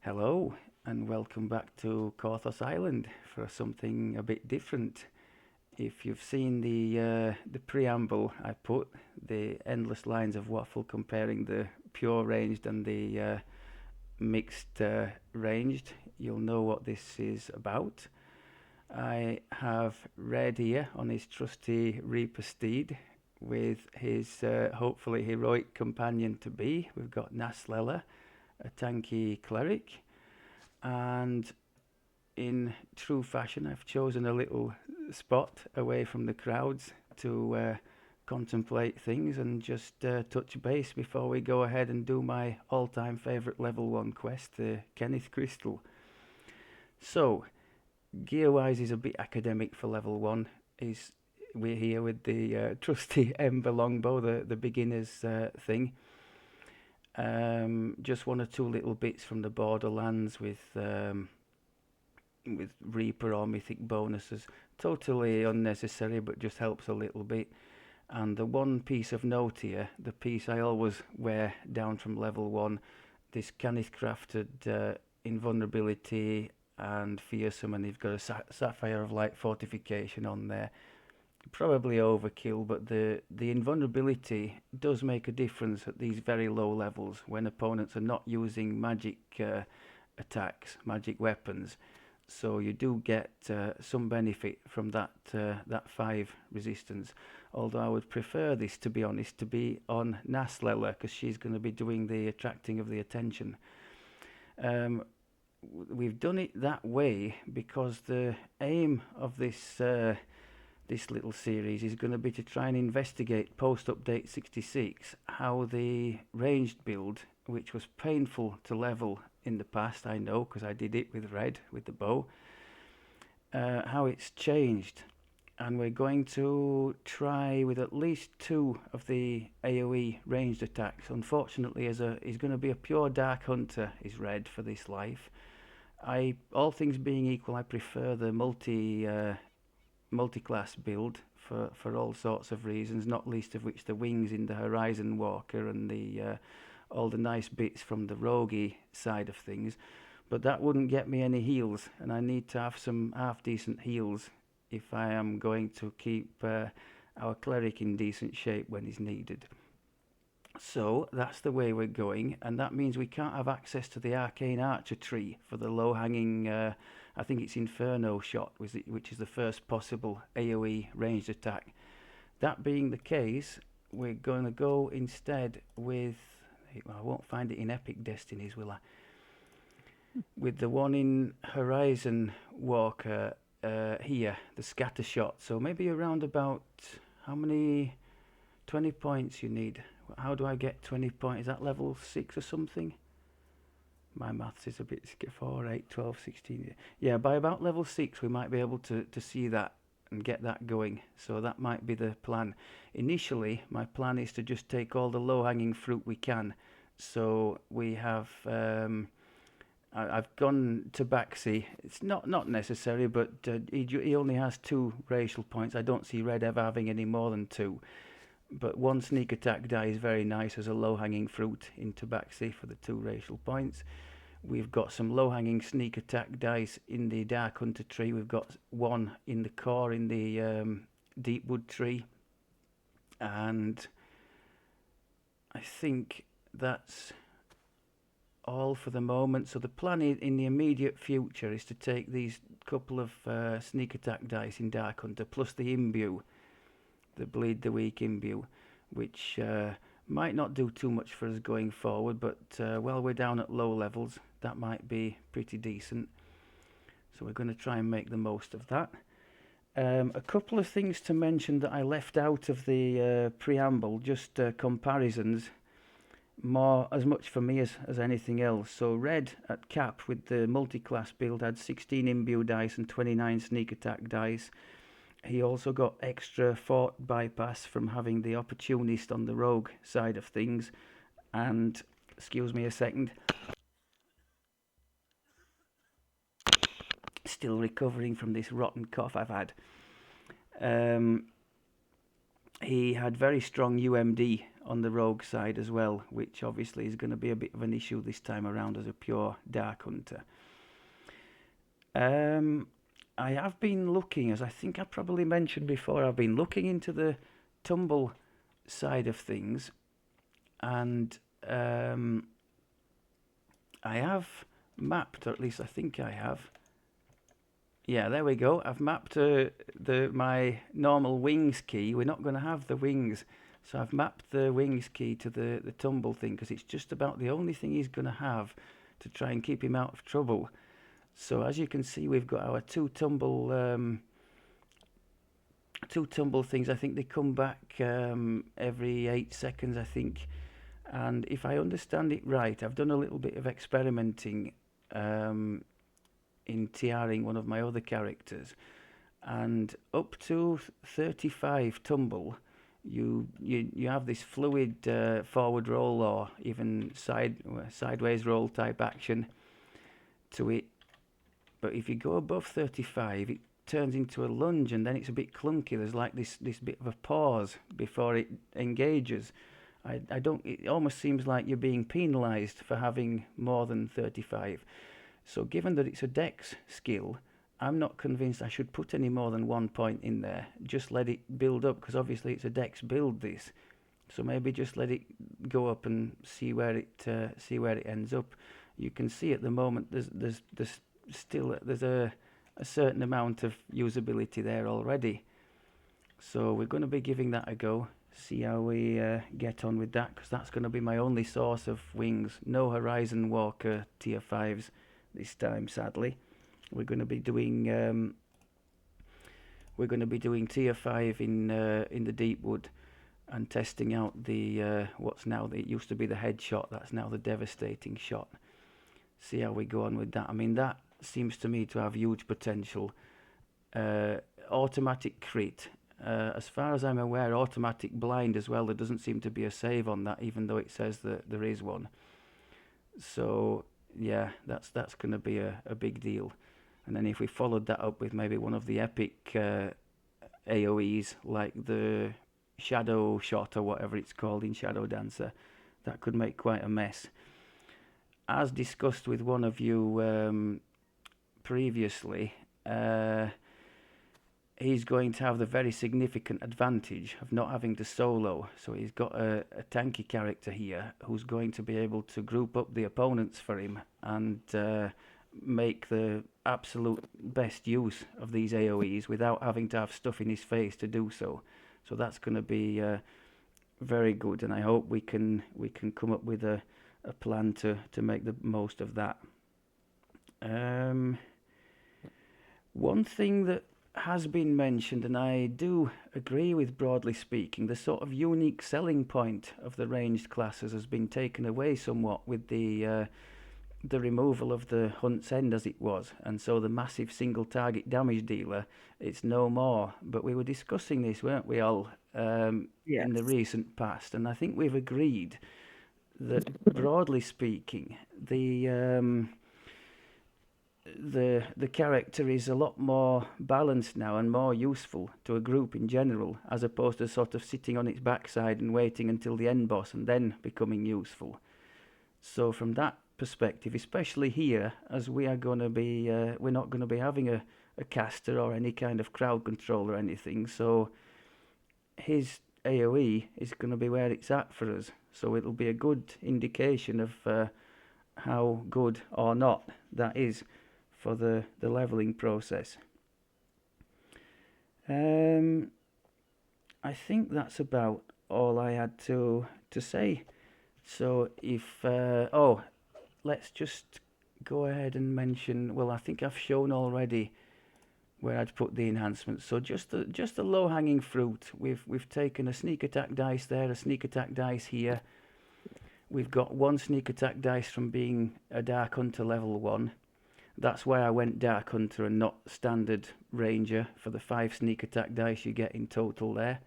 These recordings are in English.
Hello, and welcome back to Corthos Island for something a bit different. If you've seen the preamble I put, the endless lines of waffle comparing the pure ranged and the mixed ranged, you'll know what this is about. I have Red here on his trusty Reaper steed with his hopefully heroic companion to be. We've got Naslella, a tanky cleric, and in true fashion, I've chosen a little spot away from the crowds to contemplate things and just touch base before we go ahead and do my all-time favourite level 1 quest, the Kenneth Crystal. So, gear-wise is a bit academic for level 1. Is We're here with the trusty Ember longbow, the beginner's thing. Just one or two little bits from the Borderlands with Reaper or Mythic bonuses. Totally unnecessary, but just helps a little bit. And the one piece of note here, the piece I always wear down from level 1, this Cannith crafted invulnerability and fearsome, and you've got a sapphire of light fortification on there. Probably overkill, but the invulnerability does make a difference at these very low levels when opponents are not using magic attacks, magic weapons. So you do get some benefit from that 5 resistance. Although I would prefer this, to be honest, to be on Naslella, because she's going to be doing the attracting of the attention. We've done it that way because the aim of this little series is going to be to try and investigate post-update 66 how the ranged build, which was painful to level in the past, I know because I did it with Red, with the bow, how it's changed. And we're going to try with at least 2 of the AoE ranged attacks. Unfortunately, he's going to be a pure Dark Hunter, is Red, for this life. All things being equal, I prefer the multi-class build for all sorts of reasons, not least of which the wings in the Horizon Walker and the all the nice bits from the roguey side of things. But that wouldn't get me any heals, and I need to have some half-decent heals if I am going to keep our cleric in decent shape when he's needed. So that's the way we're going, and that means we can't have access to the arcane archer tree for the low-hanging, I think it's Inferno shot, which is the first possible AoE ranged attack. That being the case, we're going to go instead with, well, I won't find it in Epic Destinies, will I? With the one in Horizon Walker here, the scatter shot. So maybe around about, how many 20 points you need? How do I get 20 points? Is that level 6 or something? My maths is a bit 4, 8, 12, 16. Yeah, by about level 6 we might be able to see that and get that going. So that might be the plan. Initially, my plan is to just take all the low-hanging fruit we can. So we have... I've gone to Baxi. It's not necessary, but he only has 2 racial points. I don't see Red ever having any more than 2. But 1 sneak attack die is very nice as a low-hanging fruit in Tabaxi for the 2 racial points. We've got some low-hanging sneak attack dice in the Dark Hunter tree. We've got 1 in the core in the Deepwood tree. And I think that's all for the moment. So the plan in the immediate future is to take these couple of sneak attack dice in Dark Hunter plus the imbue, the Bleed the Weak imbue, which might not do too much for us going forward, but while we're down at low levels, that might be pretty decent. So we're going to try and make the most of that. A couple of things to mention that I left out of the preamble, just comparisons, more as much for me as anything else. So Red at cap with the multi-class build had 16 imbue dice and 29 sneak attack dice. He also got extra fort bypass from having the opportunist on the rogue side of things. And, excuse me a second, still recovering from this rotten cough I've had. he had very strong UMD on the rogue side as well, which obviously is going to be a bit of an issue this time around as a pure Dark Hunter. I have been looking, as I think I probably mentioned before, I've been looking into the Tumble side of things, and I have mapped, or at least I think I have. Yeah, there we go. I've mapped my normal wings key. We're not going to have the wings, so I've mapped the wings key to the Tumble thing, because it's just about the only thing he's going to have to try and keep him out of trouble. So as you can see, we've got our two tumble things. I think they come back every 8 seconds, I think. And if I understand it right, I've done a little bit of experimenting in TRing one of my other characters, and up to 35 tumble, you have this fluid forward roll or even sideways roll type action to it. But if you go above 35, it turns into a lunge, and then it's a bit clunky. There's like this bit of a pause before it engages. I don't. It almost seems like you're being penalised for having more than 35. So given that it's a dex skill, I'm not convinced I should put any more than 1 point in there. Just let it build up, because obviously it's a dex build, this. So maybe just let it go up and see where it ends up. You can see at the moment there's still a certain amount of usability there already. So we're going to be giving that a go. See how we get on with that, because that's going to be my only source of wings. No Horizon Walker tier 5s this time, sadly. We're going to be doing tier 5 in the Deepwood, and testing out the what's now it used to be the headshot. That's now the devastating shot. See how we go on with that. I mean, that seems to me to have huge potential. Automatic crit. As far as I'm aware, automatic blind as well. There doesn't seem to be a save on that, even though it says that there is one. So yeah, that's going to be a big deal. And then if we followed that up with maybe one of the epic AoEs, like the Shadow Shot or whatever it's called in Shadow Dancer, that could make quite a mess. As discussed with one of you previously, he's going to have the very significant advantage of not having to solo. So he's got a tanky character here who's going to be able to group up the opponents for him and make the absolute best use of these AoEs without having to have stuff in his face to do so. So that's going to be very good, and I hope we can come up with a plan to make the most of that. One thing that has been mentioned, and I do agree with, broadly speaking, the sort of unique selling point of the ranged classes has been taken away somewhat with the removal of the Hunt's End as it was, and so the massive single target damage dealer, it's no more. But we were discussing this, weren't we all, Yes. in the recent past, and I think we've agreed that, broadly speaking, the character is a lot more balanced now and more useful to a group in general, as opposed to sort of sitting on its backside and waiting until the end boss and then becoming useful. So from that perspective, especially here, as we are going to be, we're not going to be having a caster or any kind of crowd control or anything, so his AoE is going to be where it's at for us. So it'll be a good indication of how good or not that is for the leveling process. I think that's about all I had to say. So if let's just go ahead and mention. Well, I think I've shown already where I'd put the enhancements. So just the low-hanging fruit. We've taken a sneak attack dice there, a sneak attack dice here. We've got one sneak attack dice from being a Dark Hunter level 1. That's why I went Dark Hunter and not Standard Ranger for the 5 sneak attack dice you get in total there.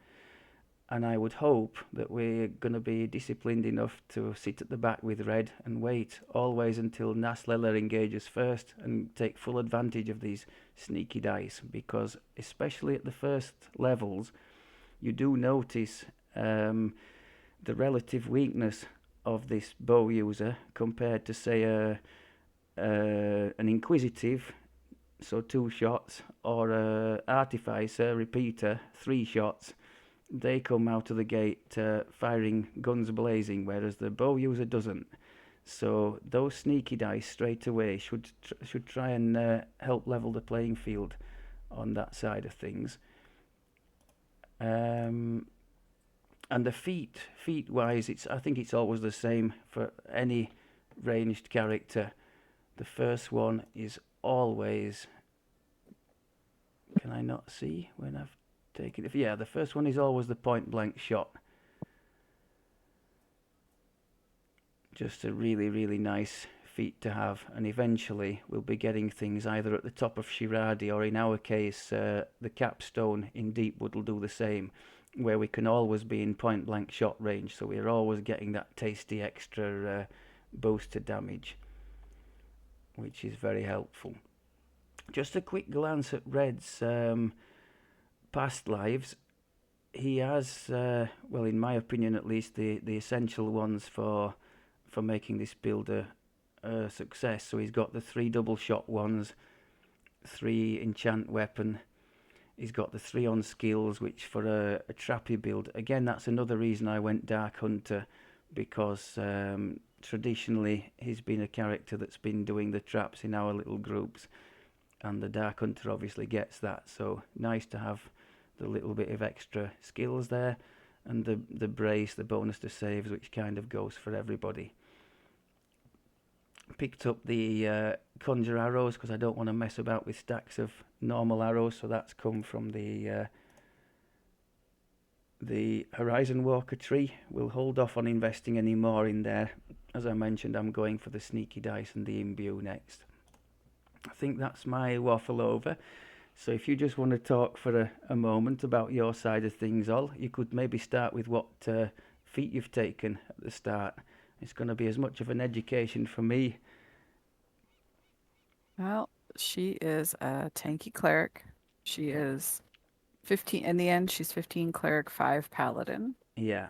And I would hope that we're going to be disciplined enough to sit at the back with red and wait always until Nasleller engages first and take full advantage of these sneaky dice, because especially at the first levels, you do notice the relative weakness of this bow user compared to, say, an Inquisitive, so 2 shots, or a Artificer, Repeater, 3 shots. They come out of the gate firing guns blazing, whereas the bow user doesn't. So those sneaky dice straight away should try and help level the playing field on that side of things. And the feat wise, I think it's always the same for any ranged character. The first one is always. Can I not see when I've taken it? Yeah, the first one is always the point blank shot. Just a really, really nice feat to have, and eventually we'll be getting things either at the top of Shiradi, or in our case the capstone in Deepwood will do the same, where we can always be in point blank shot range, so we're always getting that tasty extra boost to damage, which is very helpful. Just a quick glance at Red's past lives. He has, well, in my opinion at least, the essential ones for making this build a success. So he's got the 3 double shot ones, 3 enchant weapon. He's got the 3 on skills, which for a trappy build, again, that's another reason I went Dark Hunter, because traditionally he's been a character that's been doing the traps in our little groups, and the Dark Hunter obviously gets that. So nice to have the little bit of extra skills there, and the brace, the bonus to saves, which kind of goes for everybody. Picked up the conjure arrows because I don't want to mess about with stacks of normal arrows, so that's come from the Horizon Walker tree. We'll hold off on investing any more in there. As I mentioned, I'm going for the sneaky dice and the imbue next. I think that's my waffle over. So if you just want to talk for a moment about your side of things, you could maybe start with what feat you've taken at the start. It's going to be as much of an education for me. Well, she is a tanky cleric. She is 15. In the end, she's 15 cleric, 5 paladin. Yeah.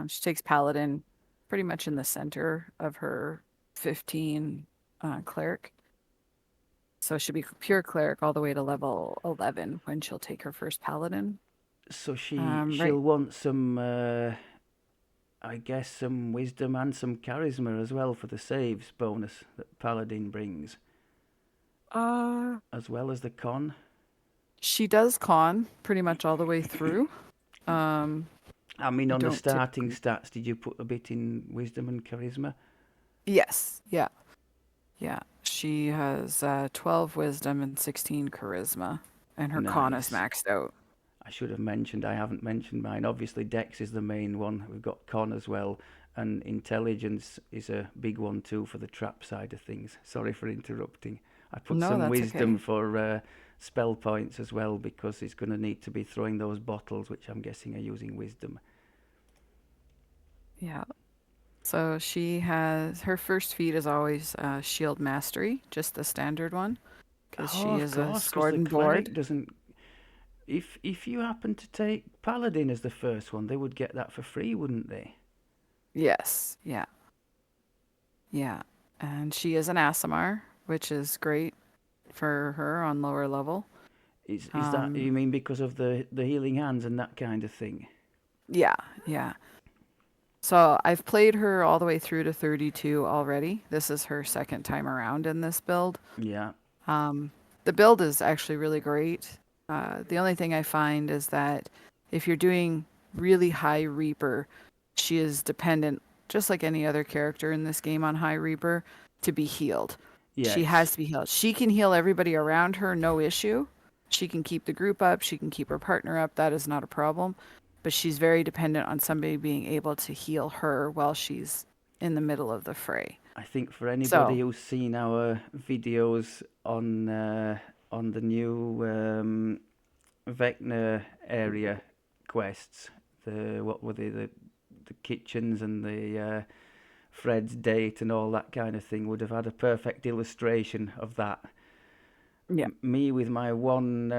She takes paladin pretty much in the center of her 15 cleric. So she'll be pure cleric all the way to level 11 when she'll take her first paladin. So Right. she'll want some, I guess, some wisdom and some charisma as well for the saves bonus that Paladin brings, as well as the con. She does con pretty much all the way through. I mean, I on the don't starting typically. stats, did you put a bit in wisdom and charisma? Yes, yeah, yeah. She has 12 wisdom and 16 charisma, and her con is Nice. maxed out. I should have mentioned, I haven't mentioned mine. Obviously, Dex is the main one. We've got con as well, and intelligence is a big one too for the trap side of things. Sorry for interrupting. I put No, some that's wisdom okay. for spell points as well, because it's going to need to be throwing those bottles, which I'm guessing are using wisdom. Yeah. So she has her first feat is always shield mastery, just the standard one, because Oh, she of is a course, because sword the and board. cleric doesn't. If you happen to take paladin as the first one, they would get that for free, wouldn't they? Yes, yeah, yeah. And she is an Asimar, which is great for her on lower level. Is that, Um, you mean, because of the healing hands and that kind of thing? yeah, yeah. So I've played her all the way through to 32 already. This is her second time around in this build. Yeah. Um, the build is actually really great. The only thing I find is that if you're doing really high Reaper, she is dependent, just like any other character in this game on high Reaper, to be healed. She has Yes. to be healed. She can heal everybody around her, no issue. She can keep the group up. She can keep her partner up. That is not a problem. But she's very dependent on somebody being able to heal her while she's in the middle of the fray. I think for anybody So, who's seen our videos on the new Vecna area quests, the what were they, the kitchens and the Fred's date and all that kind of thing, would have had a perfect illustration of that. Yeah. Me with my one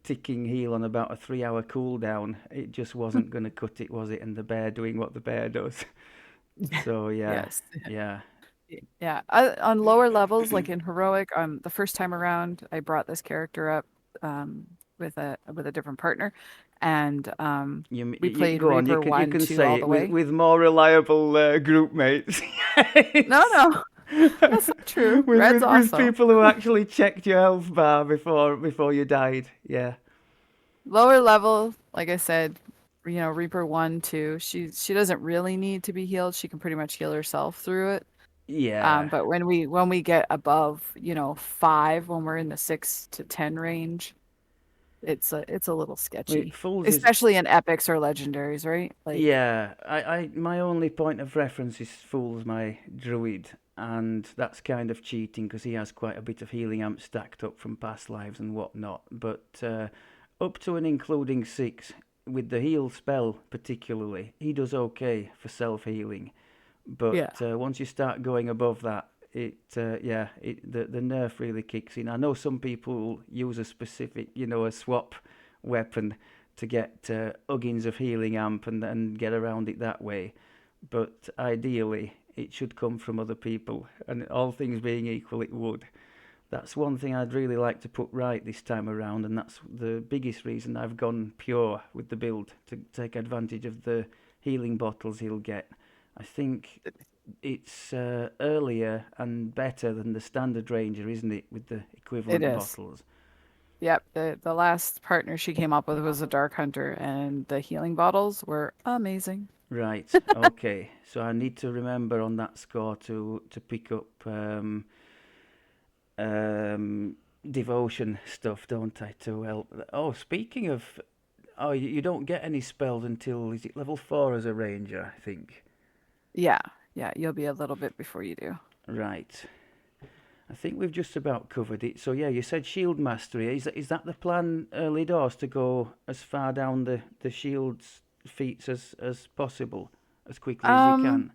ticking heal on about a 3 hour cooldown, it just wasn't going to cut it, was it? And the bear doing what the bear does. So yeah, Yes. yeah. Yeah. On lower levels, like in heroic, the first time around, I brought this character up um, with a different partner, and we You played go on. Reaper You one, can two say all it the way. with more reliable group mates. No, Yes. no, that's not true. with, Red's with with awesome. people who actually checked your health bar before you died. Yeah. Lower level, like I said, Reaper one, two. She doesn't really need to be healed. She can pretty much heal herself through it. Yeah. But when we get above, five, when we're in the 6 to 10 range, it's a little sketchy, Fools is especially in epics or legendaries, right? Like, yeah. I my only point of reference is Fool's my druid, and that's kind of cheating because he has quite a bit of healing amp stacked up from past lives and whatnot. But up to and including 6, with the heal spell particularly, he does okay for self healing. But yeah, once you start going above that, the nerf really kicks in. I know some people use a specific, a swap weapon to get Uggins of healing amp and get around it that way. But ideally, it should come from other people, and all things being equal, it would. That's one thing I'd really like to put right this time around, and that's the biggest reason I've gone pure with the build to take advantage of the healing bottles he'll get. I think it's earlier and better than the standard Ranger, isn't it, with the it equivalent is. bottles? Yep. The last partner she came up with was a Dark Hunter, and the healing bottles were amazing. Right. Okay. So I need to remember on that score to pick up um, devotion stuff, don't I? To help. Oh, speaking of, oh, you don't get any spells until is it level 4 as a ranger? I think. Yeah, yeah, you'll be a little bit before you do. Right. I think we've just about covered it. So yeah, you said shield mastery. Is that the plan early doors to go as far down the shields feats as possible, as quickly as you Um, can?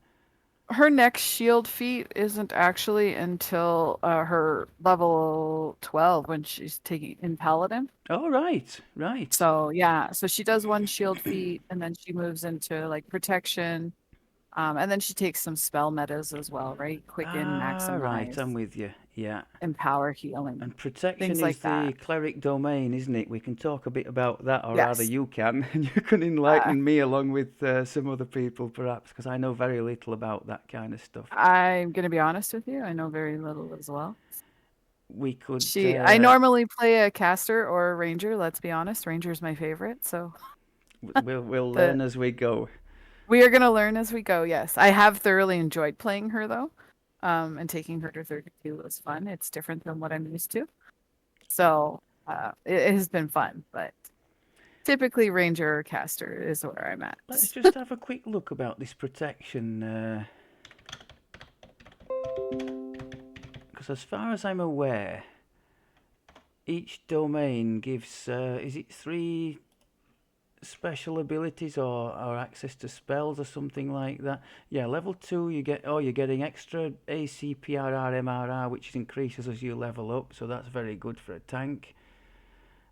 her next shield feat isn't actually until her level 12 when she's taking in Paladin. Oh right, right. So yeah, so she does one shield feat and then she moves into like protection. And then she takes some spell metas as well, right? Quicken, Ah right, maximize, I'm with you. Yeah. empower, healing, And protection things is like the that. cleric domain, isn't it? We can talk a bit about that, or rather, Yes. you can, and you can Uh, enlighten me along with some other people, perhaps, because I know very little about that kind of stuff. I'm gonna be honest with you, I know very little as well. We could, I normally play a caster or a ranger, let's be honest. Ranger's my favorite, so we'll the learn as we go. we are gonna learn as we go, yes. I have thoroughly enjoyed playing her though. And taking her to 32 was fun. It's different than what I'm used to. So it has been fun, but typically ranger or caster is where I'm at. Let's just have a quick look about this protection, because as far as I'm aware, each domain gives, is it 3 special abilities or access to spells or something like that. Yeah, level 2 you're getting extra AC, PRR, MRR, which increases as you level up, so that's very good for a tank.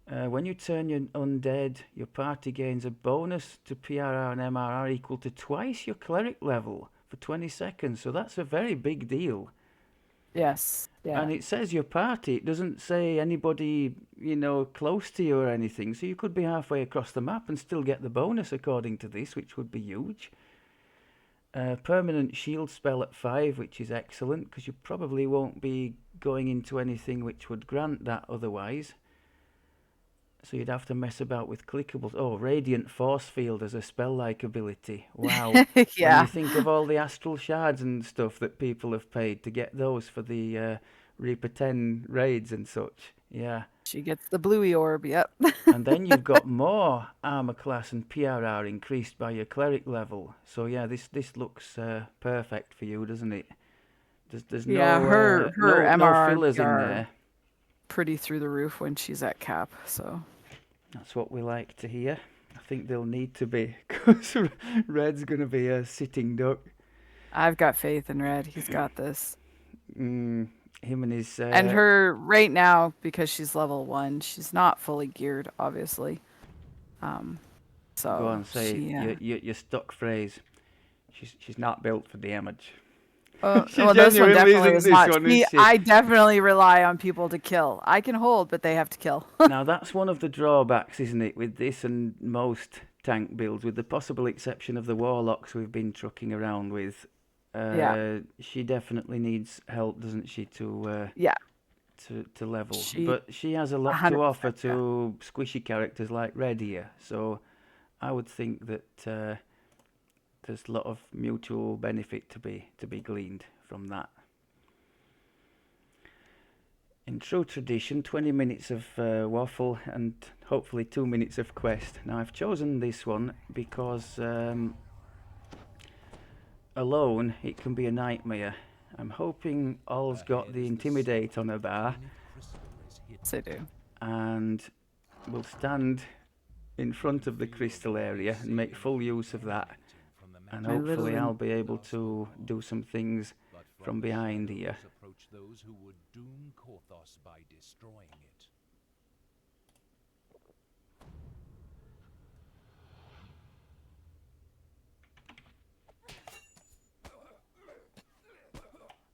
When you turn your undead, your party gains a bonus to PRR and MRR equal to twice your cleric level for 20 seconds, so that's a very big deal. Yes. Yeah. And it says your party. It doesn't say anybody, close to you or anything. So you could be halfway across the map and still get the bonus according to this, which would be huge. Permanent shield spell at 5, which is excellent because you probably won't be going into anything which would grant that otherwise. So you'd have to mess about with clickables. Oh, Radiant Force Field as a spell-like ability. Wow. When you Yeah. think of all the astral shards and stuff that people have paid to get those for the Reaper 10 raids and such. Yeah. She gets the bluey orb. Yep. And then you've got more armor class and PRR increased by your cleric level. So yeah, this looks perfect for you, doesn't it? There's Yeah, no her no MRR and fillers in PR there. pretty through the roof when she's at cap. So That's what we like to hear. I think they'll need to be, because Red's going to be a sitting duck. I've got faith in Red. He's got this. Mm, him and his And her right now, because she's level 1, she's not fully geared, obviously. go So on, say she, your stock phrase. She's not built for damage. She well, this one genuinely definitely isn't. is This not. one, is she? I definitely rely on people to kill. I can hold, but they have to kill. Now that's one of the drawbacks, isn't it, with this and most tank builds, with the possible exception of the warlocks we've been trucking around with. Yeah, She definitely needs help, doesn't she, yeah, to level. she But she has a lot to 100%. offer Yeah. to squishy characters like Red here. So I would think that there's a lot of mutual benefit to be gleaned from that. In true tradition, 20 minutes of waffle and hopefully 2 minutes of quest. Now I've chosen this one because alone it can be a nightmare. I'm hoping All's got the Intimidate on her bar Yes, I do. and will stand in front of the crystal area and make full use of that. And I hopefully literally. I'll be able to do some things from behind here.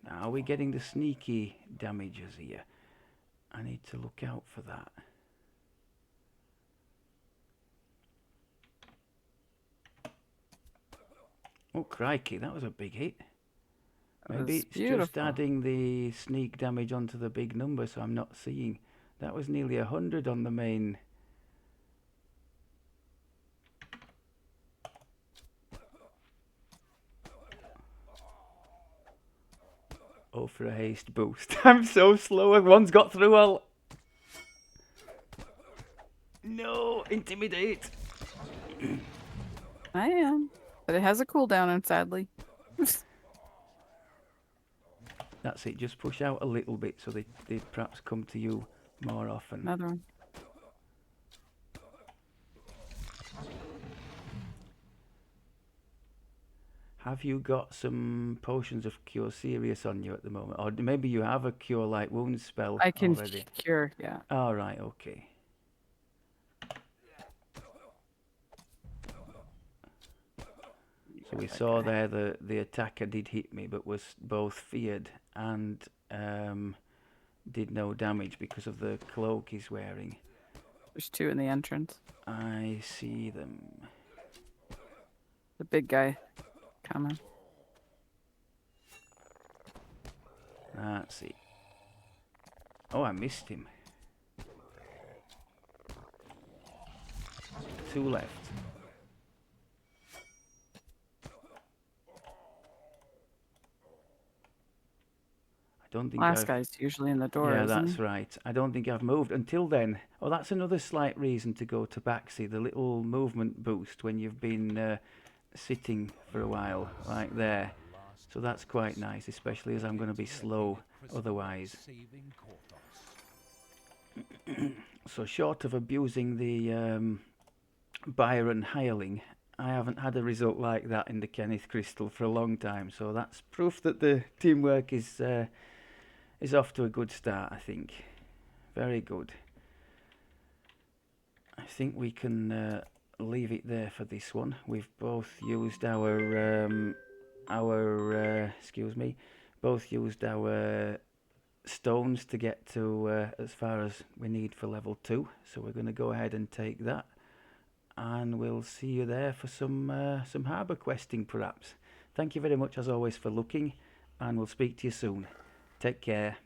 Now, are we getting the sneaky damages here? I need to look out for that. Oh, crikey, that was a big hit. Maybe It's it's just beautiful. adding the sneak damage onto the big number, so I'm not seeing. That was nearly 100 on the main. Oh, for a haste boost. I'm so slow. One's got through. I'll... No, intimidate. I am, but it has a cooldown, and sadly, That's it. Just push out a little bit so they perhaps come to you more often. another one. Have you got some potions of cure serious on you at the moment? Or maybe you have a cure light wounds spell I can already. cure. Yeah. All right, okay. So we saw there the attacker did hit me, but was both feared and did no damage because of the cloak he's wearing. There's 2 in the entrance. I see them. The big guy coming. That's it. Oh, I missed him. 2 left. I don't think Last I've... guy's usually in the door, Yeah, isn't that's he? right. I don't think I've moved until then. Oh, that's another slight reason to go to Tabaxi, the little movement boost when you've been sitting for a while, like there. So that's quite nice, especially as I'm going to be slow otherwise. So short of abusing the Byron hireling, I haven't had a result like that in the Kenneth Crystal for a long time. So that's proof that the teamwork is off to a good start, I think. Very good. I think we can leave it there for this one. We've both used excuse me, both used our stones to get to as far as we need for level 2. So we're going to go ahead and take that, and we'll see you there for some harbour questing perhaps. Thank you very much as always for looking, and we'll speak to you soon. Take care.